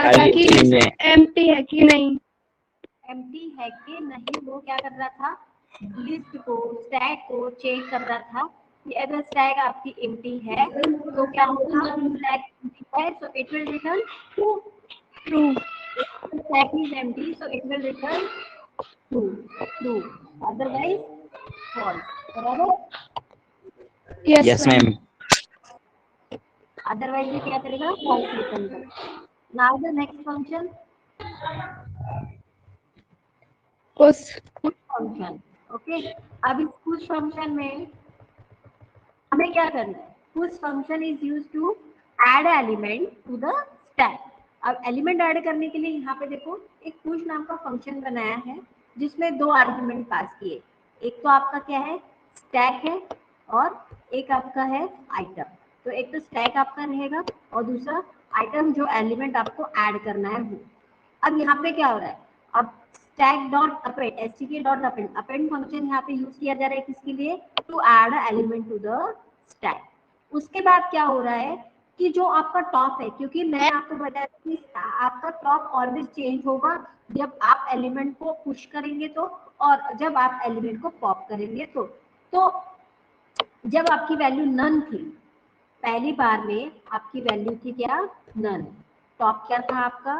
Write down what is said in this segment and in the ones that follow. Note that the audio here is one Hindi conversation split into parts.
रहा था कि एम्प्टी है कि नहीं, एम्प्टी है कि नहीं, वो क्या कर रहा था, लिस्ट को, स्टैक को चेक कर रहा था कि अगर स्टैक आपकी एम्प्टी है तो क्या होगा, स्टैक एम्प्टी है so it will return true. Stack is empty so it will return true, otherwise false. बराबर? यस मैम, अदरवाइज ये क्या करेगा, false रिटर्न करेगा. Now the next function, push function. Okay, अब इस पुश फंक्शन में हमें क्या करना है, push function is use to add element to the stack. अब एलिमेंट ऐड करने के लिए यहाँ पे देखो एक पुश नाम का फंक्शन बनाया है जिसमें दो आर्गुमेंट पास किए. एक तो आपका क्या है, स्टैक है, और एक आपका है आइटम. तो एक तो स्टैक आपका रहेगा और दूसरा आइटम जो एलिमेंट आपको ऐड करना है वो. अब यहाँ पे क्या हो रहा है, अब stack dot append, stk dot append, append function यहाँ पे यूज किया जा रहा है किसके लिए, to add element to the stack. उसके बाद क्या हो रहा है कि जो आपका टॉप है, क्योंकि मैंने आपको बताया कि आपका टॉप ऑलवेज चेंज होगा जब आप एलिमेंट को पुश करेंगे तो, और जब आप एलिमेंट को पॉप करेंगे तो जब आपकी वैल्यू नन थी, पहली बार में आपकी वैल्यू थी क्या, नन. टॉप क्या था आपका,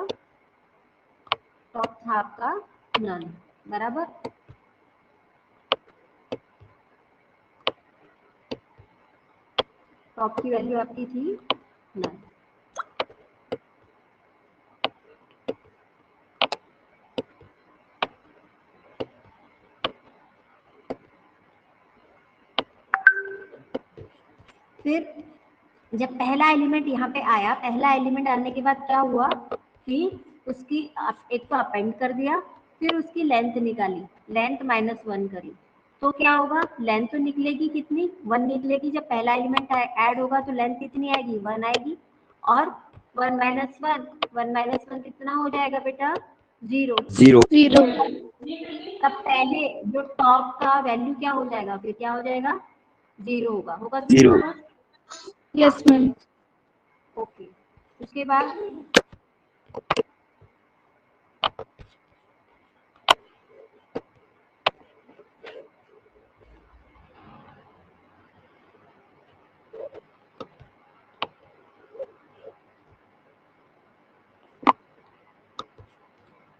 टॉप था आपका नन. बराबर? टॉप की वैल्यू आपकी थी नन. फिर जब पहला एलिमेंट यहाँ पे आया, पहला एलिमेंट आने के बाद क्या हुआ कि उसकी एक तो अपेंड कर दिया, फिर उसकी लेंथ निकाली, लेंथ -1 करी, तो क्या होगा, लेंथ तो निकलेगी कितनी, 1 निकलेगी. जब पहला एलिमेंट ऐड होगा तो लेंथ कितनी आएगी, 1 आएगी. और 1 माइनस वन कितना हो जाएगा बेटा, 0. तब पहले जो टॉप का वैल्यू क्या हो जाएगा, फिर क्या हो जाएगा, 0 होगा. होगा 0 होगा. Yes ma'am. ओके, उसके बाद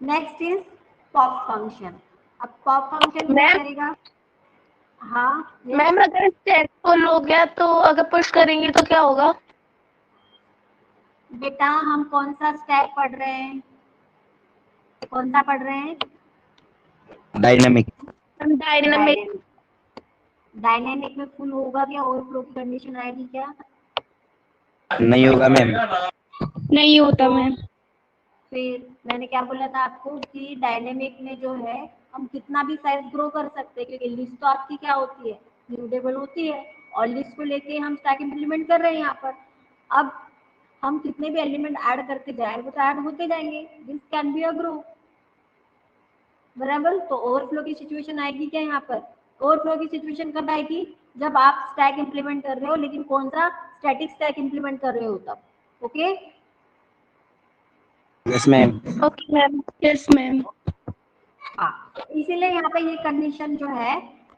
नेक्स्ट इज पॉप फंक्शन. अब पॉप फंक्शन क्या करेगा, हाँ मैम अगर स्टैक फुल हो गया तो अगर पुश करेंगे तो क्या होगा, बेटा हम कौन सा स्टैक पढ़ रहे हैं, कौन सा पढ़ रहे हैं, डायनामिक. डायनेमिक में फुल होगा क्या, ओवरफ्लो की कंडीशन आएगी क्या, नहीं होगा मैम. नहीं होता मैम. फिर मैंने क्या बोला था आपको कि डायनेमिक में जो है हम कितना भी साइज ग्रो कर सकते हैं, क्योंकि लिस्ट तो आपकी क्या होती है, म्यूटेबल होती है, और लिस्ट को लेके हम स्टैक इंप्लीमेंट कर रहे हैं यहाँ पर. अब हम कितने भी एलिमेंट ऐड करते जाए वो तो ऐड होते जाएंगे, this can be a grow. बराबर? तो ओवरफ्लो की सिचुएशन आएगी क्या यहाँ पर, ओवरफ्लो की सिचुएशन कब आएगी, जब आप स्टैक इंप्लीमेंट कर रहे हो लेकिन कौन सा, स्टैटिक स्टैक इंप्लीमेंट कर रहे हो तब. Okay, yes ma'am. Okay ma'am. Yes ma'am. हाँ, इसीलिए यहाँ पे ये कंडीशन जो है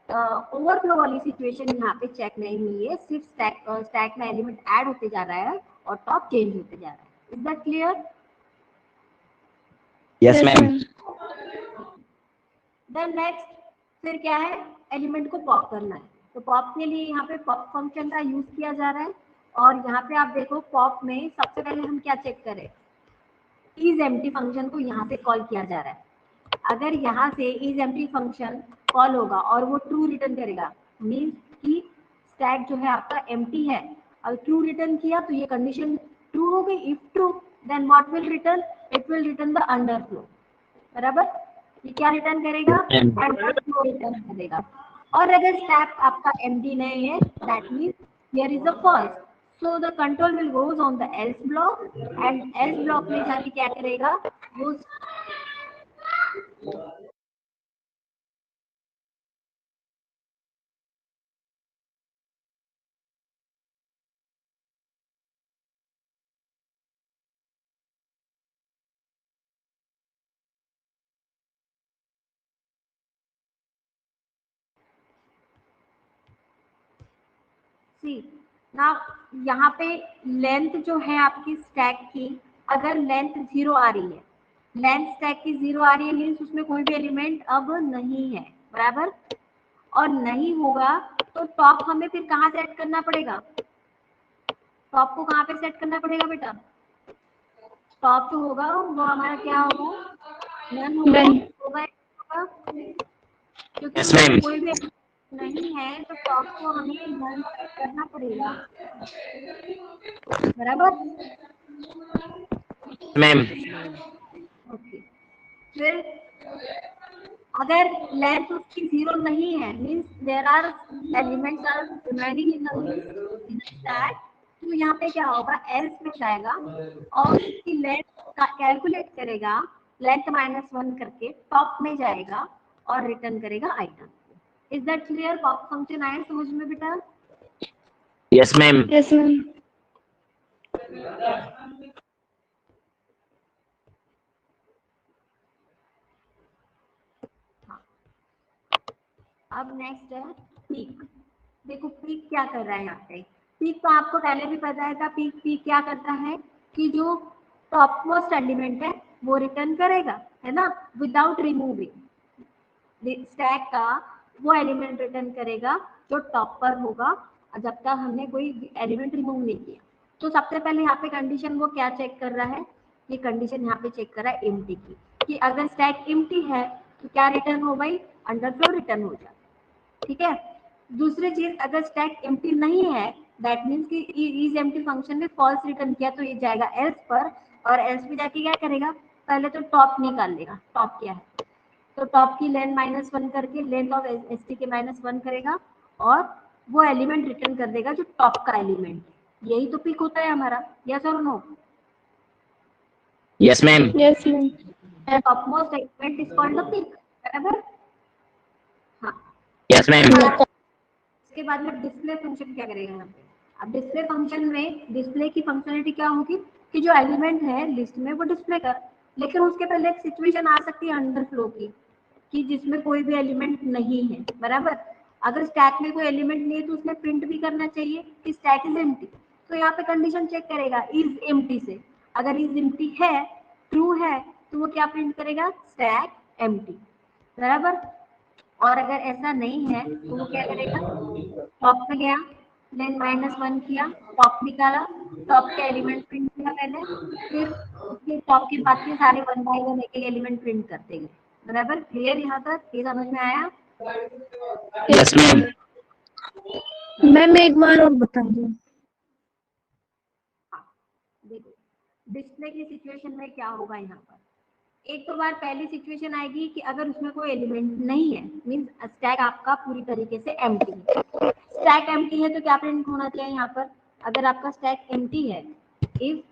ओवरफ्लो वाली सिचुएशन यहाँ पे चेक नहीं हुई है, सिर्फ स्टैक में एलिमेंट ऐड होते जा रहा है और टॉप चेंज होते जा रहा है. Is that clear? Yes ma'am. Then next फिर क्या है, एलिमेंट को पॉप करना है. तो पॉप के लिए यहाँ पे पॉप फंक्शन का यूज किया जा रहा है. और यहाँ पे आप देखो पॉप में सबसे पहले हम क्या चेक करें, इज एम्प्टी फंक्शन को यहाँ से कॉल किया जा रहा है. अगर यहाँ से इज एम्प्टी फंक्शन कॉल होगा और वो ट्रू रिटर्न करेगा, मीन्स कि स्टैक जो है आपका एम्प्टी है, और ट्रू रिटर्न किया तो ये कंडीशन ट्रू हो गई. If true then what will return, it will return the underflow. बराबर? ये क्या रिटर्न करेगा, अंडरफ्लो रिटर्न करेगा. और अगर स्टैक आपका एम्प्टी नहीं है, that means here is a false. So the control will goes on the else block, and else block में जाके क्या करेगा, वो सी ना, यहाँ पे लेंथ जो है आपकी स्टैक की, अगर लेंथ 0 आ रही है, लेंथ स्टैक की 0 आ रही है, मीन्स उसमें कोई भी एलिमेंट अब नहीं है, बराबर। और नहीं होगा तो टॉप हमें फिर कहाँ सेट करना पड़ेगा? टॉप को कहाँ पे सेट करना पड़ेगा बेटा? टॉप जो होगा वो हमारा क्या होगा? नन होगा, होगा, क्योंकि Yes, ma'am. कोई भी नहीं है तो टॉप को हमें नन सेट करना पड़ेगा, बराबर। मैम। ओके, फिर अगर लेंथ उसकी 0 नहीं है, means there are elements are remaining in the stack, तो यहाँ पे क्या होगा? एल्स में जाएगा और उसकी लेंथ का कैलकुलेट करेगा, लेंथ -1 करके टॉप में जाएगा और रिटर्न करेगा item. Is that clear? Pop function आया समझ में बेटा? Yes ma'am. Yes ma'am. अब नेक्स्ट है पीक। देखो पीक क्या कर रहा है यहाँ पे। पीक तो आपको पहले भी पता है था, पीक पीक क्या करता है कि जो टॉप मोस्ट एलिमेंट है वो रिटर्न करेगा, है ना, विदाउट रिमूविंग स्टैक का वो एलिमेंट रिटर्न करेगा जो टॉप पर होगा, जब तक हमने कोई एलिमेंट रिमूव नहीं किया। तो सबसे पहले यहाँ पे कंडीशन वो क्या चेक कर रहा है? ये कंडीशन यहाँ पे चेक कर रहा है एम्प्टी की, कि अगर स्टैक एम्प्टी है तो क्या रिटर्न हो भाई? अंडरफ्लो रिटर्न हो जाए, ठीक है। दूसरी चीज, अगर स्टैक एम्प्टी नहीं है, दैट मीन्स कि इज एम्प्टी फंक्शन में फॉल्स रिटर्न किया, तो ये जाएगा एल्स पर, और एल्स में जाके क्या करेगा? पहले तो टॉप निकाल लेगा, टॉप क्या है, तो टॉप की लेंथ -1 करके लेंथ ऑफ एसटी के -1 करेगा और वो एलिमेंट रिटर्न कर देगा जो टॉप का एलिमेंट है। यही तो पिक होता है हमारा, यस और no? Yes ma'am. Yes ma'am. Top most element is called the peek, बराबर। हाँ, यस मैम। इसके बाद में डिस्प्ले फंक्शन क्या करेगा यहाँ पे? अब डिस्प्ले फंक्शन में डिस्प्ले की फंक्शनलिटी क्या होगी कि जो एलिमेंट है लिस्ट में वो डिस्प्ले कर, लेकिन उसके पहले एक सिचुएशन आ सकती है अंडरफ्लो की, कि जिसमें कोई भी एलिमेंट नहीं है, बराबर। अगर स्टैक में कोई एलिमेंट नहीं है तो उसमें प्रिंट भी करना चाहिए कि स्टैक इज एम्प्टी। तो यहाँ पे कंडीशन चेक करेगा इज एम्प्टी से, अगर इज एम्प्टी है, ट्रू है, तो वो क्या प्रिंट करेगा? स्टैक एम्प्टी, बराबर। और अगर ऐसा नहीं है तो वो क्या करेगा? टॉप पे गया, लेन -1 किया, टॉप निकाला, टॉप के एलिमेंट प्रिंट किया पहले, फिर उसके टॉप के बाद के सारे 1 बाय 1 एक एलिमेंट प्रिंट करते गए, बराबर। क्लियर यहाँ तक? ये समझ में आया? Yes ma'am. मैम एक बार और बता दो। देखो डिस्प्ले की सिचुएशन में क्या होगा यहाँ पर, एक तो बार पहली सिचुएशन आएगी कि अगर उसमें कोई एलिमेंट नहीं है, मींस स्टैक आपका पूरी तरीके से एम्प्टी है। स्टैक एम्प्टी है तो क्या प्रिंट होना चाहिए यहाँ पर? अगर आपका स्टैक एम्प्टी है, इफ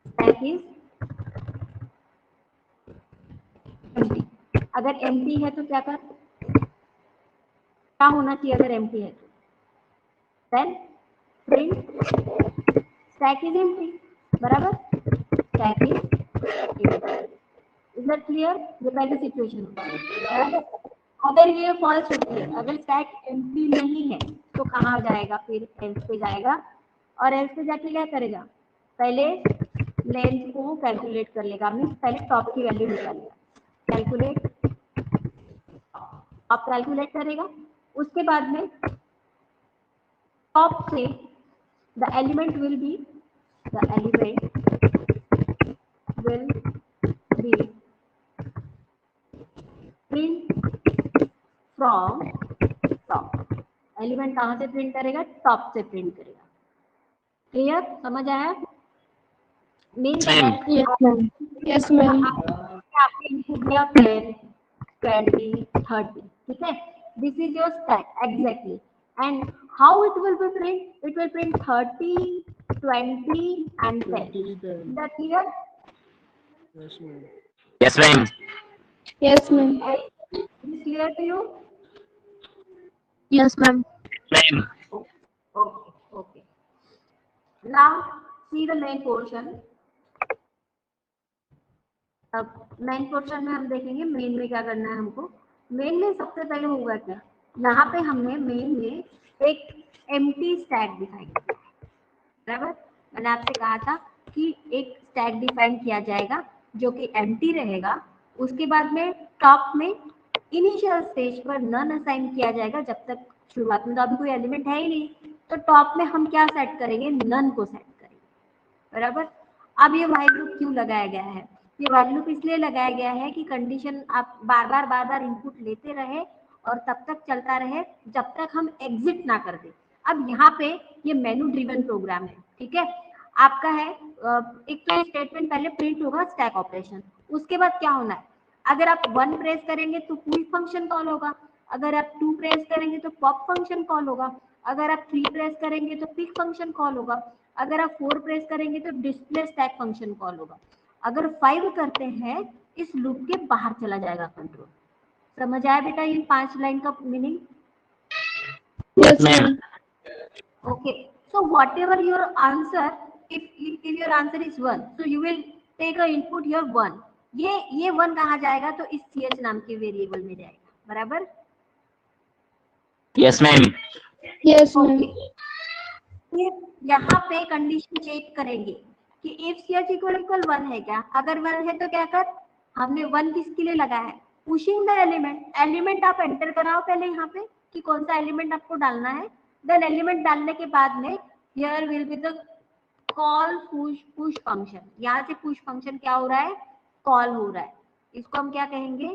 स्टैक इज एम्प्टी, अगर एम्प्टी है तो क्या होना चाहिए? अगर एम्प्टी है तो then print stack is empty, बराबर। Stack is empty, is that clear? ये पहली सिचुएशन है। अगर ये फॉल्स होती है, अगर स्टैक एम्प्टी नहीं है, तो कहाँ जाएगा? फिर एल्स पे जाएगा, और एल्स पे जाके क्या करेगा? पहले लेंथ को कैलकुलेट कर लेगा, मीन्स पहले टॉप की वैल्यू निकालेगा, कैलकुलेट, आप कैलकुलेट करेगा, उसके बाद में टॉप से the element will be print from top. Element कहाँ से प्रिंट करेगा? टॉप से प्रिंट करेगा। क्लियर? समझ आया? Means yes ma'am. आपने इनपुट दिया 10, 20, 30, ठीक है, this is your stack exactly, and how it will be print? It will print 30, 20 and 10. Is that clear? Yes ma'am. Yes ma'am. Is this clear to you? Yes ma'am. Ma'am. Okay. Now see the main portion. अब मेन पोर्शन में हम देखेंगे मेन में क्या करना है हमको। मेन में सबसे पहले होगा क्या? यहाँ पे हमने मेन में एक एम्प्टी स्टैक डिफाइन किया, बराबर। मैंने आपसे कहा था कि एक स्टैक डिफाइन किया जाएगा जो कि एम्प्टी रहेगा, उसके बाद में टॉप में इनिशियल स्टेज पर नन असाइन किया जाएगा, जब तक शुरुआत में तो अभी कोई एलिमेंट है ही नहीं, तो टॉप में हम क्या सेट करेंगे, नन को सेट करेंगे, बराबर। अब ये व्हाइल लूप क्यों लगाया गया है, ये व्हाइल लूप इसलिए लगाया गया है कि कंडीशन आप बार बार इनपुट लेते रहे और तब तक चलता रहे जब तक हम एग्जिट ना कर दे। अब यहाँ पे ये मेनू ड्रिवन प्रोग्राम है, ठीक है। आपका है एक तो स्टेटमेंट पहले प्रिंट होगा स्टैक ऑपरेशन, उसके बाद क्या होना है, अगर आप 1 प्रेस करेंगे तो पुश फंक्शन कॉल होगा, अगर आप 2 प्रेस करेंगे तो पॉप फंक्शन कॉल होगा, अगर आप 3 प्रेस करेंगे तो पिक फंक्शन कॉल होगा, अगर आप 4 प्रेस करेंगे तो डिस्प्ले स्टैक फंक्शन कॉल होगा। अगर 5 करते हैं इस लूप के बाहर चला जाएगा कंट्रोल। समझ आया बेटा इन 5 लाइन का meaning? Yes, ma'am. Okay, so whatever your answer, if your answer is 1, so you will take a input here 1, ये 1 कहाँ जाएगा, तो इस ch नाम के वेरिएबल में जाएगा, बराबर। Yes, ma'am. Yes, ma'am. फिर यहाँ पे कंडीशन चेक करेंगे कि इफ ch इक्वल 1 है क्या, अगर 1 है तो क्या कर, हमने 1 किसके लिए लगाया है, पुशिंग द एलिमेंट आप एंटर कराओ पहले यहाँ पे कि कौन सा एलिमेंट आपको डालना है, देन एलिमेंट डालने के बाद में here will be the call push function, यहाँ से पुश फंक्शन क्या हो रहा है, कॉल हो रहा है, इसको हम क्या कहेंगे,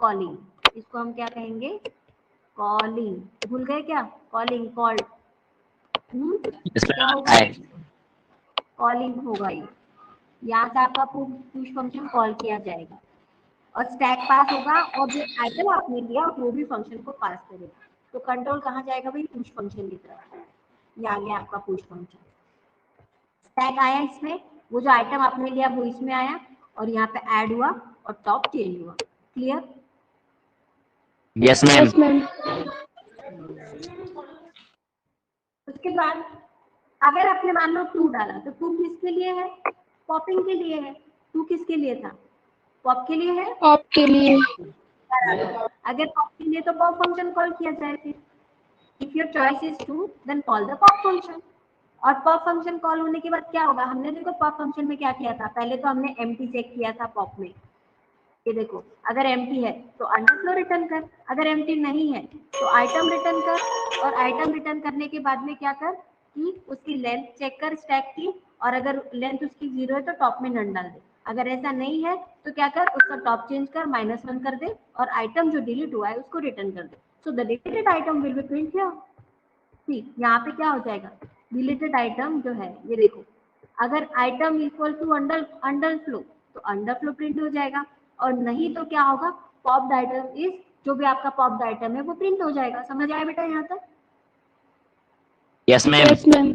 कॉलिंग, इसको हम क्या कहेंगे, कॉलिंग, भूल गए क्या, कॉलिंग, कॉल्ड, Yes, क्या ma'am. होगा, I. कॉलिंग होगा ये, यहाँ से आपका पुश फंक्शन कॉल किया जाएगा और स्टैक पास होगा और जो आइटम आपने लिया वो भी फंक्शन को पास करेगा, तो कंट्रोल कहाँ जाएगा भाई, पुश फंक्शन की तरफ, ये आ गया आपका पुश फंक्शन, स्टैक आया इसमें, वो जो आइटम आपने लिया वो इसमें आया और यहाँ पे ऐड हुआ और टॉप चेंज हुआ, clear. Yes, ma'am. Yes, ma'am. उसके बाद अगर आपने मान लो 2 डाला तो 2 किसके लिए है, पॉपिंग के लिए है, 2 किसके लिए था, पॉप के लिए है, आपके लिए। बराबर। अगर पॉप के लिए तो पॉप फंक्शन कॉल किया जाए, फिर if your choice is 2 then call the pop function, और पॉप फंक्शन कॉल होने के बाद क्या होगा, हमने देखो पॉप फंक्शन में क्या किया था, पहले तो हमने एम्प्टी चेक किया था पॉप में, ये देखो अगर एम्प्टी है तो अंडरफ्लो रिटर्न कर, अगर एम्प्टी नहीं है तो आइटम रिटर्न कर, और आइटम रिटर्न करने के बाद में क्या कर कि उसकी लेंथ चेक कर स्टैक की, और अगर लेंथ उसकी 0 है तो टॉप में नन डाल दे, अगर ऐसा नहीं है तो क्या कर उसका टॉप चेंज कर -1 कर दे और आइटम जो डिलीट हुआ है उसको रिटर्न कर दे, so the deleted item will be print here. ठीक, यहाँ पे क्या हो जाएगा, डिलीटेड आइटम जो है ये देखो, अगर आइटम इक्वल टू अंडरफ्लो तो अंडरफ्लो प्रिंट हो जाएगा, और नहीं तो क्या होगा, पॉप्ड आइटम इज, जो भी आपका पॉप्ड आइटम है वो प्रिंट हो जाएगा। समझ आया बेटा यहाँ तक? Yes, ma'am. Yes, ma'am.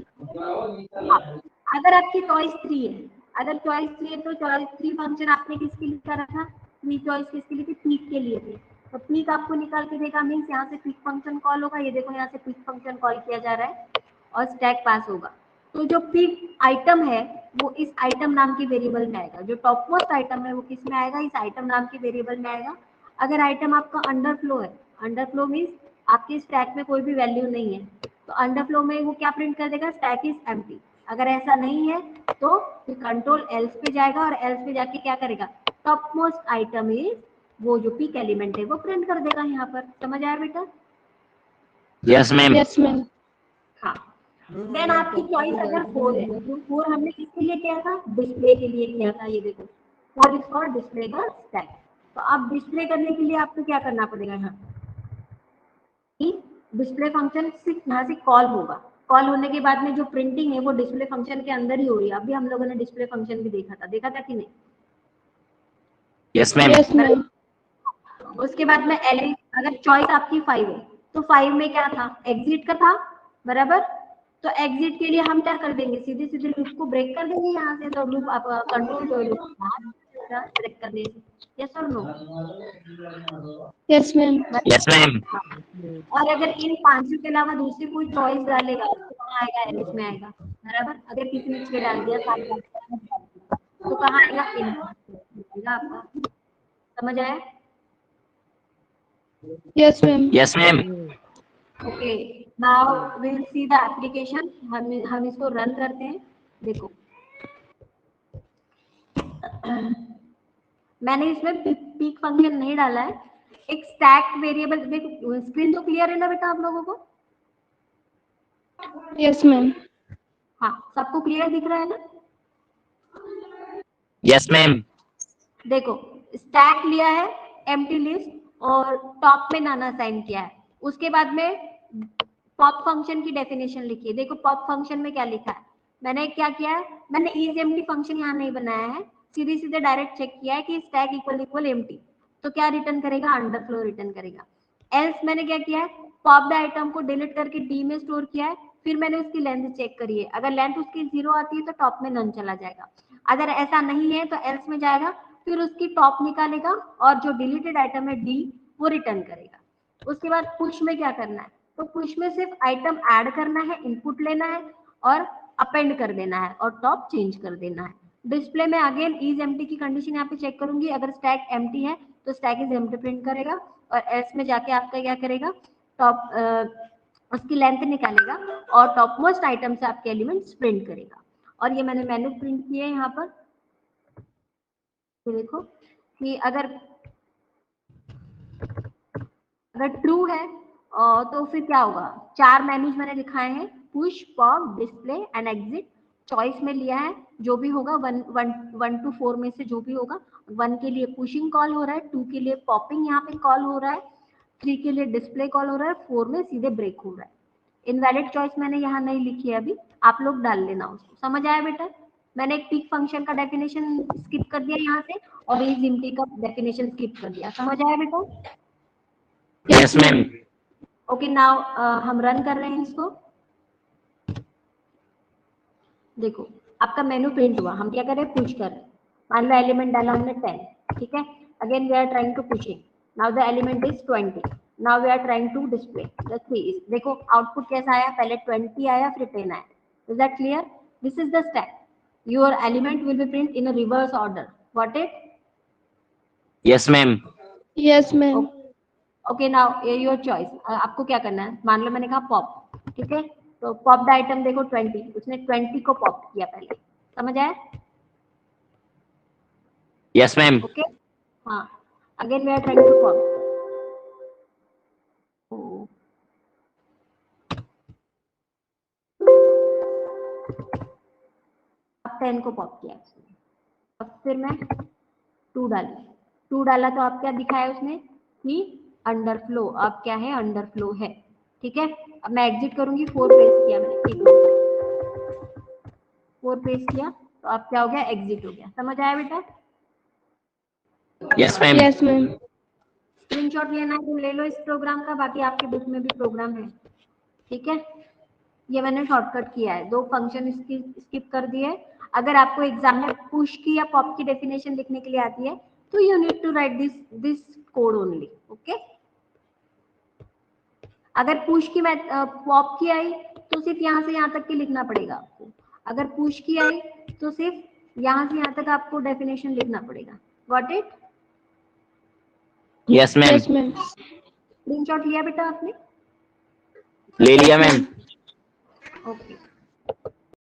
अगर आपकी चॉइस 3 है, अगर चॉइस 3 है तो चॉइस 3 फंक्शन आपने किसके लिए करा था, अपनी चॉइस किसके लिए थी, पीक के लिए थी, तो पीक आपको निकाल के देगा, मीन्स यहाँ से पीक फंक्शन कॉल होगा, ये देखो यहाँ से पीक फंक्शन कॉल किया जा रहा है और स्टैक पास होगा, तो जो पीक आइटम है वो इस आइटम नाम के वेरिएबल में आएगा, जो टॉप मोस्ट आइटम है वो किस में आएगा, इस आइटम नाम के वेरिएबल में आएगा। अगर आइटम आपका अंडरफ्लो है, अंडरफ्लो मीन्स आपके स्टैक में कोई भी वैल्यू नहीं है, तो अंडरफ्लो में वो क्या प्रिंट कर देगा, स्टैक इज एम्प्टी। अगर ऐसा नहीं है तो कंट्रोल एल्स पे जाएगा और एल्स पे जाके क्या करेगा, टॉप मोस्ट आइटम इज, वो जो पीक एलिमेंट है वो प्रिंट कर देगा यहाँ पर। समझ आया बेटा? Yes, ma'am. Yes, ma'am. हाँ, देन आपकी चॉइस अगर 4 है, तो 4 हमने किसके लिए किया था, डिस्प्ले के लिए किया था, ये देखो 4 is for display the stack, तो अब डिस्प्ले करने के लिए आपको क्या करना पड़ेगा, यहाँ डिस्प्ले फंक्शन सिर्फ यहाँ से कॉल होगा, कॉल होने के बाद में जो प्रिंटिंग है वो डिस्प्ले फंक्शन के अंदर ही हो रही है, अभी हम लोगों ने डिस्प्ले फंक्शन भी देखा था कि नहीं? Yes, ma'am. Yes, ma'am. उसके बाद में अगर चॉइस आपकी 5 है तो 5 में क्या था, एग्जिट का था, बराबर। तो एग्जिट के लिए हम क्या कर देंगे, सीधे सीधे लूप को ब्रेक कर देंगे यहाँ से, तो लूप आप कंट्रोल ब्रेक कर देंगे, यस और no? Yes, ma'am. Yes, ma'am. और अगर इन 5 के अलावा दूसरी कोई चॉइस डालेगा तो कहाँ आएगा, एलिस में आएगा, बराबर। अगर किसी ने 6 डाल दिया 7 डाल दिया तो कहाँ आएगा, इन आपका। समझ आया? Yes, ma'am. Yes, ma'am. Okay, now we will see the application. हम इसको रन करते हैं। देखो मैंने इसमें पीक फंक्शन नहीं डाला है, एक स्टैक वेरिएबल। देखो स्क्रीन तो क्लियर है ना बेटा आप लोगों को? Yes ma'am. हाँ, सबको क्लियर दिख रहा है ना? Yes, ma'am. देखो स्टैक लिया है, एम्प्टी लिस्ट, और टॉप में नाना साइन किया है। उसके बाद में पॉप फंक्शन की डेफिनेशन लिखी है। देखो पॉप फंक्शन में क्या लिखा है, मैंने क्या किया है, मैंने इज एम्प्टी फंक्शन यहाँ नहीं बनाया है, सीधे सीधे डायरेक्ट चेक किया है कि स्टैक इक्वल इक्वल एम्प्टी, तो क्या रिटर्न करेगा, अंडरफ्लो रिटर्न करेगा। एल्स मैंने क्या किया है, पॉप द आइटम को डिलीट करके डी में स्टोर किया है, फिर मैंने उसकी लेंथ चेक करी है, अगर लेंथ उसकी 0 आती है तो टॉप में नन चला जाएगा, अगर ऐसा नहीं है तो एल्स में जाएगा, फिर उसकी टॉप निकालेगा और जो डिलीटेड आइटम है डी वो रिटर्न करेगा। उसके बाद पुश में क्या करना है, तो पुश में सिर्फ आइटम ऐड करना है, इनपुट लेना है और अपेंड कर देना है और टॉप चेंज कर देना है। डिस्प्ले में अगेन इज एम्प्टी की कंडीशन यहाँ पे चेक करूंगी, अगर स्टैक एम्प्टी है तो स्टैक इज एम्प्टी प्रिंट करेगा, और एल्स में जाके आपका क्या करेगा, टॉप उसकी लेंथ निकालेगा और टॉप मोस्ट आइटम से आपके एलिमेंट्स प्रिंट करेगा। और ये मैंने मेनू प्रिंट किए हैं यहाँ पर, तो देखो कि अगर ट्रू है तो फिर क्या होगा, 4 मेन्यूज मैंने दिखाए हैं, push, pop, display and exit. Choice में लिया है, जो भी होगा 1 to 4 में से जो भी होगा, 1 के लिए पुशिंग कॉल हो रहा है, 2 के लिए पॉपिंग यहाँ पे कॉल हो रहा है, 3 के लिए डिस्प्ले कॉल हो रहा है, 4 में सीधे ब्रेक हो रहा है। इनवैलिड चॉइस मैंने यहाँ नहीं लिखी है अभी, आप लोग डाल लेना उसको। समझ आया बेटा? मैंने एक पिक फंक्शन का डेफिनेशन स्किप कर दिया यहाँ से, और इज एम्प्टी का डेफिनेशन स्किप कर दिया। समझ आया बेटा? Yes, ma'am. ओके, नाउ हम रन कर रहे हैं इसको। देखो आपका मेनू प्रिंट हुआ, हम क्या कर रहे हैं, पुश कर रहे हैं। मान लो एलिमेंट डाला हमने 10, ठीक है, again we are trying to pushing, now the element is 20, now we are trying to display the 3। देखो आउटपुट कैसा आया, पहले 20 आया फिर 10 आया। Is that clear? This is the step, your element will be print in a reverse order, what it? Yes, ma'am. Yes ma'am. Okay, now your choice, आपको क्या करना है। मान लो मैंने कहा पॉप, ठीक है, तो पॉप द आइटम देखो 20, उसने 20 को पॉप किया पहले। समझ आया? Yes, ma'am. ओके, हाँ, again we are trying to pop. अब 10 को पॉप किया उसने, अब फिर मैं 2 डाली, 2 डाला तो आप क्या दिखाया उसने कि अंडरफ्लो, अब क्या है, अंडरफ्लो है, ठीक है। अब मैं एग्जिट करूंगी, 4 पेस्ट किया मैंने, एक मिनट, 4 पेस्ट किया तो अब क्या हो गया, एग्जिट हो गया। समझ आया बेटा? Yes, ma'am. Yes ma'am. Screenshot लेना है तो ले लो इस प्रोग्राम का, बाकी आपके बुक में भी प्रोग्राम है, ठीक है। ये मैंने शॉर्टकट किया है, 2 फंक्शन स्किप कर दिए। अगर आपको एग्जाम में पुश की या पॉप की डेफिनेशन लिखने के लिए आती है तो you need to write this code only, okay. अगर पुश की पॉप की आई तो सिर्फ यहाँ से यहाँ तक के लिखना पड़ेगा आपको, अगर पुश की आई तो सिर्फ यहाँ से यहाँ तक आपको डेफिनेशन लिखना पड़ेगा। Got it? Yes, ma'am. Yes ma'am. Screenshot लिया बेटा आपने? ले लिया मैम। ओके,